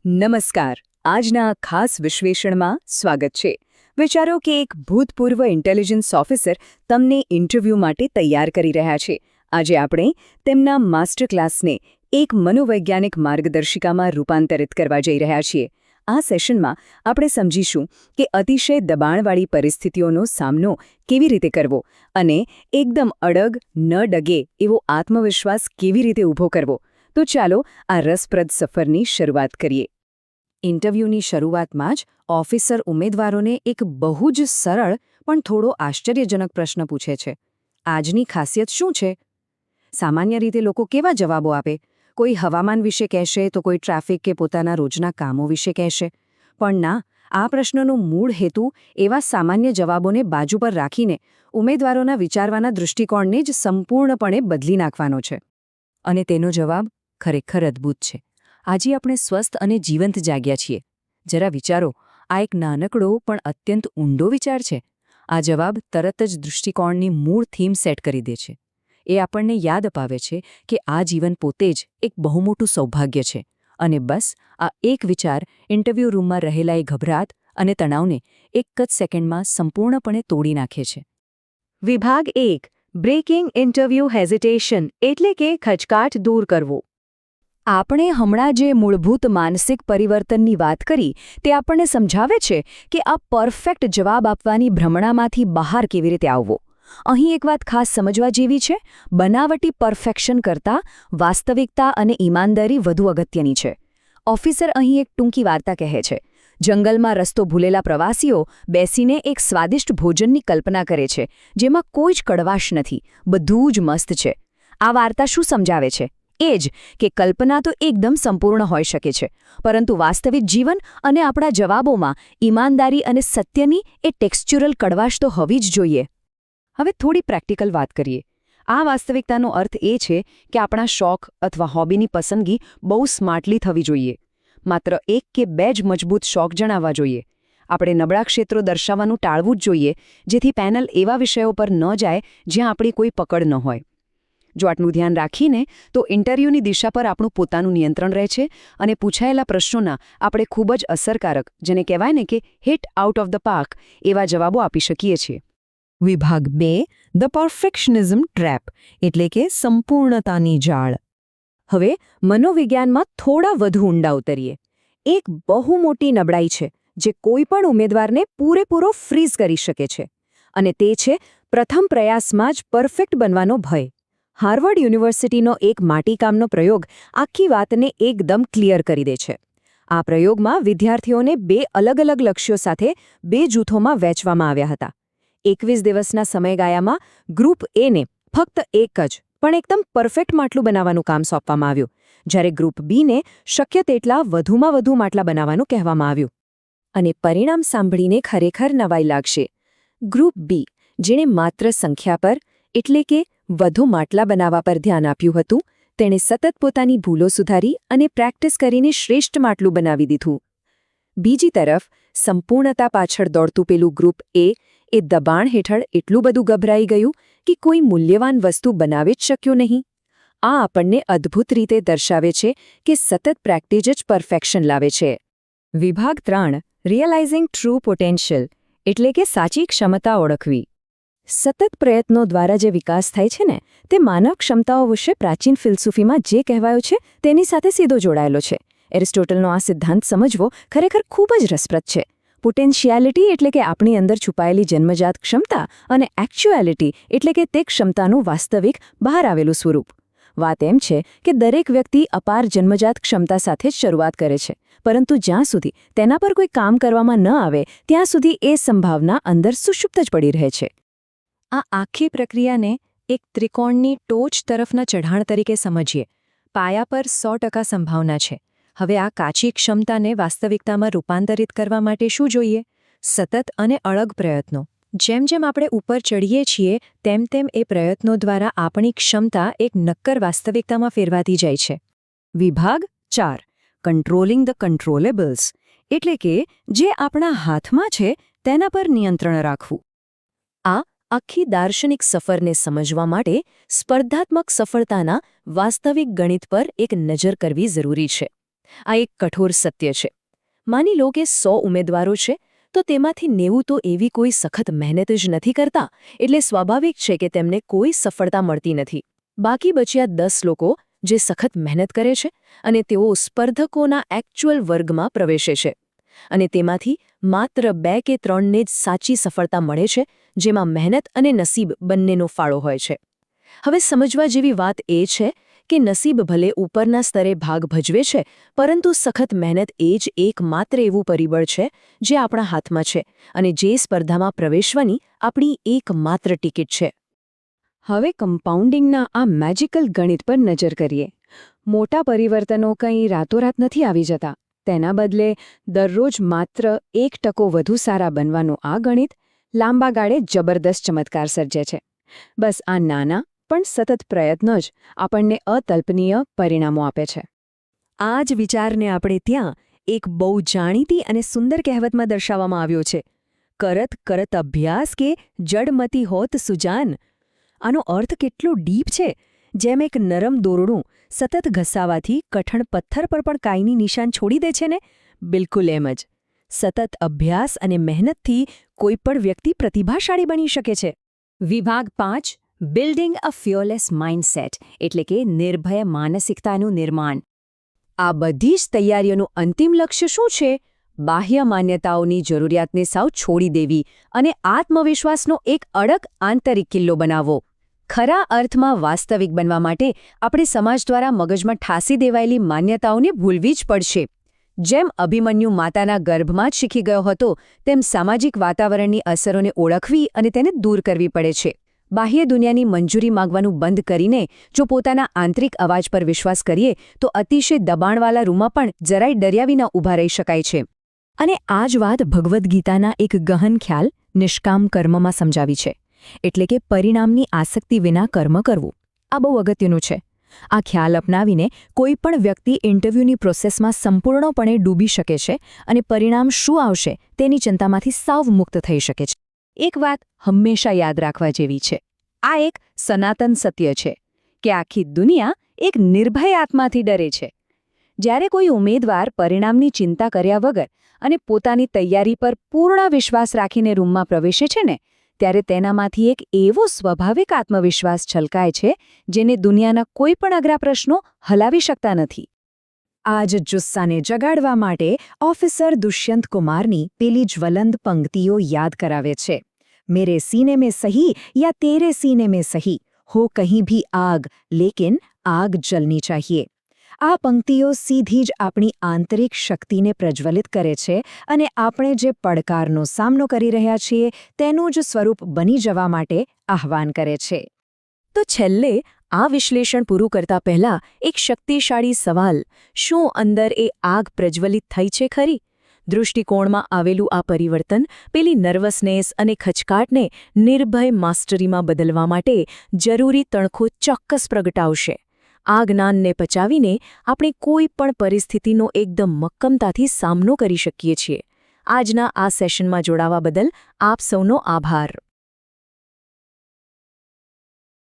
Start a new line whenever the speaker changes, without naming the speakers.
નમસ્કાર. આજના ખાસ વિશ્લેષણમાં સ્વાગત છે. વિચારો કે એક ભૂતપૂર્વ ઇન્ટેલિજન્સ ઓફિસર તમને ઇન્ટરવ્યૂ માટે તૈયાર કરી રહ્યા છે. આજે આપણે તેમના માસ્ટર ક્લાસને એક મનોવૈજ્ઞાનિક માર્ગદર્શિકામાં રૂપાંતરિત કરવા જઈ રહ્યા છીએ. આ સેશનમાં આપણે સમજીશું કે અતિશય દબાણવાળી પરિસ્થિતિઓનો સામનો કેવી રીતે કરવો અને એકદમ અડગ ન ડગે એવો આત્મવિશ્વાસ કેવી રીતે ઊભો કરવો. તો ચાલો આ રસપ્રદ સફરની શરૂઆત કરીએ. ઇન્ટરવ્યૂની શરૂઆતમાં જ ઓફિસર ઉમેદવારોને એક બહુ જ સરળ પણ થોડો આશ્ચર્યજનક પ્રશ્ન પૂછે છે. આજની ખાસિયત શું છે? સામાન્ય રીતે લોકો કેવા જવાબો આપે? કોઈ હવામાન વિશે કહેશે તો કોઈ ટ્રાફિક કે પોતાના રોજના કામો વિશે કહેશે. પણ ના, આ પ્રશ્નનો મૂળ હેતુ એવા સામાન્ય જવાબોને બાજુ પર રાખીને ઉમેદવારોના વિચારવાના દૃષ્ટિકોણને જ સંપૂર્ણપણે બદલી નાખવાનો છે. અને તેનો જવાબ ખરેખર અદ્ભુત છે. આજે આપણે સ્વસ્થ અને જીવંત જાગ્યા છીએ. જરા વિચારો, આ એક નાનકડો પણ અત્યંત ઊંડો વિચાર છે. આ જવાબ તરત જ દૃષ્ટિકોણની મૂળ થીમ સેટ કરી દે છે. એ આપણને યાદ અપાવે છે કે આ જીવન પોતે જ એક બહુ મોટું સૌભાગ્ય છે. અને બસ આ એક વિચાર ઇન્ટરવ્યૂ રૂમમાં રહેલા એ ગભરાટ અને તણાવને એક જ સેકન્ડમાં સંપૂર્ણપણે તોડી નાખે છે. વિભાગ 1. બ્રેકિંગ ઇન્ટરવ્યૂ હેઝિટેશન એટલે કે ખચકાટ દૂર કરવો. આપણે હમણાં જે મૂળભૂત માનસિક પરિવર્તનની વાત કરી તે આપણને સમજાવે છે કે આ પરફેક્ટ જવાબ આપવાની ભ્રમણામાંથી બહાર કેવી રીતે આવવો. અહીં એક વાત ખાસ સમજવા જેવી છે. બનાવટી પરફેક્શન કરતાં વાસ્તવિકતા અને ઈમાનદારી વધુ અગત્યની છે. ઓફિસર અહીં એક ટૂંકી વાર્તા કહે છે. જંગલમાં રસ્તો ભૂલેલા પ્રવાસીઓ બેસીને એક સ્વાદિષ્ટ ભોજનની કલ્પના કરે છે, જેમાં કોઈ જ કડવાશ નથી, બધું જ મસ્ત છે. આ વાર્તા શું સમજાવે છે? એ જ કે કલ્પના તો એકદમ સંપૂર્ણ હોઈ શકે છે, પરંતુ વાસ્તવિક જીવન અને આપણા જવાબોમાં ઈમાનદારી અને સત્યની એ ટેક્સ્ચ્યુરલ કડવાશ તો હોવી જ જોઈએ. હવે થોડી પ્રેક્ટિકલ વાત કરીએ. આ વાસ્તવિકતાનો અર્થ એ છે કે આપણા શોખ અથવા હોબીની પસંદગી બહુ સ્માર્ટલી થવી જોઈએ. માત્ર 1 કે 2 જ મજબૂત શોખ જણાવવા જોઈએ. આપણે નબળા ક્ષેત્રો દર્શાવવાનું ટાળવું જ જોઈએ, જેથી પેનલ એવા વિષયો પર ન જાય જ્યાં આપણી કોઈ પકડ ન હોય. જો આટલું ધ્યાન રાખીને તો ઇન્ટરવ્યૂની દિશા પર આપણું પોતાનું નિયંત્રણ રહે છે અને પૂછાયેલા પ્રશ્નોના આપણે ખૂબ જ અસરકારક, જેને કહેવાય ને કે hit out of the park, એવા જવાબો આપી શકીએ છીએ. વિભાગ 2. ધ પરફેક્શનિઝમ ટ્રેપ એટલે કે સંપૂર્ણતાની જાળ. હવે મનોવિજ્ઞાનમાં થોડા વધુ ઊંડા ઉતરીએ. એક બહુ મોટી નબળાઈ છે જે કોઈ પણ ઉમેદવારને પૂરેપૂરો ફ્રીઝ કરી શકે છે, અને તે છે પ્રથમ પ્રયાસમાં જ પરફેક્ટ બનવાનો ભય. હાર્વર્ડ યુનિવર્સિટીનો એક માટીકામનો પ્રયોગ આખી વાતને એકદમ ક્લિયર કરી દે છે. આ પ્રયોગમાં વિદ્યાર્થીઓને 2 અલગ અલગ લક્ષ્યો સાથે 2 જૂથોમાં વહેંચવામાં આવ્યા હતા. 21 દિવસના સમયગાળામાં ગ્રુપ એને ફક્ત એક જ પણ એકદમ પરફેક્ટ માટલું બનાવવાનું કામ સોંપવામાં આવ્યું, જ્યારે ગ્રુપ બીને શક્ય તેટલા વધુમાં વધુ માટલા બનાવવાનું કહેવામાં આવ્યું. અને પરિણામ સાંભળીને ખરેખર નવાઈ લાગશે. ગ્રુપ બી, જેણે માત્ર સંખ્યા પર એટલે કે વધુ માટલા બનાવવા પર ધ્યાન આપ્યું હતું, તેણે સતત પોતાની ભૂલો સુધારી અને પ્રેક્ટિસ કરીને શ્રેષ્ઠ માટલું બનાવી દીધું. બીજી તરફ સંપૂર્ણતા પાછળ દોડતું પેલું ગ્રુપ એ દબાણ હેઠળ એટલું બધું ગભરાઈ ગયું કે કોઈ મૂલ્યવાન વસ્તુ બનાવી જ શક્યું નહીં. આ આપણને અદ્ભુત રીતે દર્શાવે છે કે સતત પ્રેક્ટિસ જ પરફેક્શન લાવે છે. વિભાગ 3. રિયલાઇઝિંગ ટ્રુ પોટેન્શિયલ એટલે કે સાચી ક્ષમતા ઓળખવી. સતત પ્રયત્નો દ્વારા જે વિકાસ થાય છે ને, તે માનવ ક્ષમતાઓ વિશે પ્રાચીન ફિલસૂફીમાં જે કહેવાયું છે તેની સાથે સીધો જોડાયેલો છે. એરિસ્ટોટલનો આ સિદ્ધાંત સમજવો ખરેખર ખૂબ જ રસપ્રદ છે. પોટેન્શિયાલિટી એટલે કે આપણી અંદર છુપાયેલી જન્મજાત ક્ષમતા, અને એક્ચ્યુઆલિટી એટલે કે તે ક્ષમતાનું વાસ્તવિક બહાર આવેલું સ્વરૂપ. વાત એમ છે કે દરેક વ્યક્તિ અપાર જન્મજાત ક્ષમતા સાથે જ શરૂઆત કરે છે, પરંતુ જ્યાં સુધી તેના પર કોઈ કામ કરવામાં ન આવે ત્યાં સુધી એ સંભાવના અંદર સુષુપ્ત જ પડી રહે છે. આ આખી પ્રક્રિયાને એક ત્રિકોણની ટોચ તરફના ચઢાણ તરીકે સમજીએ. પાયા પર 100% સંભાવના છે. હવે આ કાચી ક્ષમતાને વાસ્તવિકતામાં રૂપાંતરિત કરવા માટે શું જોઈએ? સતત અને અળગ પ્રયત્નો. જેમ જેમ આપણે ઉપર ચડીએ છીએ તેમ તેમ એ પ્રયત્નો દ્વારા આપણી ક્ષમતા એક નક્કર વાસ્તવિકતામાં ફેરવાતી જાય છે. વિભાગ 4. કંટ્રોલિંગ ધ કંટ્રોલેબલ્સ એટલે કે જે આપણા હાથમાં છે તેના પર નિયંત્રણ રાખવું. આ આખી દાર્શનિક સફરને સમજવા માટે સ્પર્ધાત્મક સફળતાના વાસ્તવિક ગણિત પર એક નજર કરવી જરૂરી છે.
આ એક કઠોર સત્ય છે. માની લો કે 100 ઉમેદવારો છે તો તેમાંથી 90 તો એવી કોઈ સખત મહેનત જ નથી કરતા, એટલે સ્વાભાવિક છે કે તેમને કોઈ સફળતા મળતી નથી. બાકી બચ્યા 10 લોકો જે સખત મહેનત કરે છે અને તેઓ સ્પર્ધકોના એક્ચ્યુઅલ વર્ગમાં પ્રવેશે છે. અને તેમાંથી માત્ર 2 કે 3ને જ સાચી સફળતા મળે છે, જેમાં મહેનત અને નસીબ બંનેનો ફાળો હોય છે. હવે સમજવા જેવી વાત એ છે કે નસીબ ભલે ઉપરના સ્તરે ભાગ ભજવે છે, પરંતુ સખત મહેનત એ જ એકમાત્ર એવું પરિબળ છે જે આપણા હાથમાં છે અને જે સ્પર્ધામાં પ્રવેશવાની આપણી એકમાત્ર ટિકિટ છે.
હવે કમ્પાઉન્ડિંગના આ મેજિકલ ગણિત પર નજર કરીએ. મોટા પરિવર્તનો કંઈ રાતોરાત નથી આવી જતા. તેના બદલે દરરોજ માત્ર 1% વધુ સારા બનવાનું આ ગણિત લાંબા ગાળે જબરદસ્ત ચમત્કાર સર્જે છે. બસ આ નાના પણ સતત પ્રયત્નો જ આપણને અકલ્પનીય પરિણામો આપે છે. આ જ વિચારને આપણે ત્યાં એક બહુ જાણીતી અને સુંદર કહેવતમાં દર્શાવવામાં આવ્યો છે, કરત કરત અભ્યાસ કે જડમતી હોત સુજાન. આનો અર્થ કેટલો ડીપ છે. જેમ એક નરમ દોરડું સતત ઘસાવાથી કઠણ પથ્થર પર પણ કાયમી નિશાન છોડી દે છે ને, બિલકુલ એમ જ સતત અભ્યાસ અને મહેનતથી કોઈ પણ વ્યક્તિ પ્રતિભાશાળી બની શકે છે. વિભાગ 5 બિલ્ડિંગ અ ફિયરલેસ માઇન્ડસેટ એટલે કે નિર્ભય માનસિકતાનું નિર્માણ. આ બધી જ તૈયારીઓનું અંતિમ લક્ષ્ય શું છે? બાહ્ય માન્યતાઓની જરૂરિયાતને સાવ છોડી દેવી અને આત્મવિશ્વાસનો એક અડગ આંતરિક કિલ્લો બનાવવો. ખરા અર્થમાં વાસ્તવિક બનવા માટે આપણે સમાજ દ્વારા મગજમાં ઠાસી દેવાયેલી માન્યતાઓને ભૂલવી જ પડશે. જેમ અભિમન્યુ માતાના ગર્ભમાં જ શીખી ગયો હતો, તેમ સામાજિક વાતાવરણની અસરોને ઓળખવી અને તેને દૂર કરવી પડે છે. બાહ્ય દુનિયાની મંજૂરી માંગવાનું બંધ કરીને જો પોતાના આંતરિક અવાજ પર વિશ્વાસ કરીએ તો અતિશય દબાણવાળા રૂમમાં પણ જરાય ડર્યા વિના ઊભા રહી શકાય છે. અને આ જ વાત ભગવદ્ ગીતાના એક ગહન ખ્યાલ નિષ્કામ કર્મમાં સમજાવી છે, એટલે કે પરિણામની આસક્તિ વિના કર્મ કરવું. આ બહુ અગત્યનું છે. આ ખ્યાલ અપનાવીને કોઈ પણ વ્યક્તિ ઇન્ટરવ્યૂની પ્રોસેસમાં સંપૂર્ણપણે ડૂબી શકે છે અને પરિણામ શું આવશે તેની ચિંતામાંથી સાવ મુક્ત થઈ શકે છે. એક વાત હંમેશા યાદ રાખવા જેવી છે. આ એક સનાતન સત્ય છે કે આખી દુનિયા એક નિર્ભય આત્માથી ડરે છે. જ્યારે કોઈ ઉમેદવાર પરિણામની ચિંતા કર્યા વગર અને પોતાની તૈયારી પર પૂર્ણ વિશ્વાસ રાખીને રૂમમાં પ્રવેશે છે ને, ત્યારે તેનામાંથી એક એવો સ્વાભાવિક આત્મવિશ્વાસ છલકાય છે જેને દુનિયાના કોઈ પણ અઘરા પ્રશ્નો હલાવી શકતા નથી. આ જ જુસ્સાને જગાડવા માટે ઓફિસર દુષ્યંત કુમારની પેલી જ્વલંત પંક્તિઓ યાદ કરાવે છે. મેરે સીને મેં સહી યા તેરે સીને મેં સહી હો કહી ભી આગ, લેકિન આગ જલની ચાહીએ. આ પંક્તિઓ સીધી જ આપણી આંતરિક શક્તિને પ્રજ્વલિત કરે છે અને આપણે જે પડકારનો સામનો કરી રહ્યા છીએ તેનું જ સ્વરૂપ બની જવા માટે આહ્વાન કરે છે. તો છેલ્લે આ વિશ્લેષણ પૂરું કરતા પહેલા એક શક્તિશાળી સવાલ: શું અંદર એ આગ પ્રજ્વલિત થઈ છે ખરી? દૃષ્ટિકોણમાં આવેલું આ પરિવર્તન પેલી નર્વસનેસ અને ખચકાટને નિર્ભય માસ્ટરીમાં બદલવા માટે જરૂરી તણખો ચોક્કસ પ્રગટાવશે. આ જ્ઞાનને પચાવીને આપણે કોઈ પણ પરિસ્થિતિનો એકદમ મક્કમતાથી સામનો કરી શકીએ છીએ. આજના આ સેશનમાં જોડાવા બદલ આપ સૌનો આભાર.